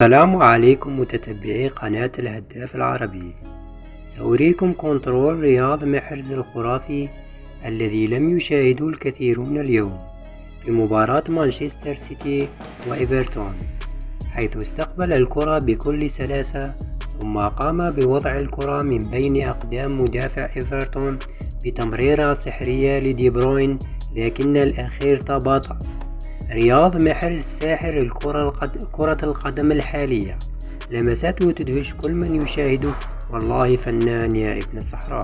السلام عليكم متتبعي قناة الهداف العربي. سأريكم كنترول رياض محرز الخرافي الذي لم يشاهده الكثيرون اليوم في مباراة مانشستر سيتي وإيفرتون، حيث استقبل الكرة بكل سلاسة ثم قام بوضع الكرة من بين أقدام مدافع إيفرتون بتمريرة سحرية لدي بروين، لكن الأخير تباطأ. رياض محرز ساحر كرة القدم الحالية، لمساته تدهش كل من يشاهده، والله فنان يا ابن الصحراء.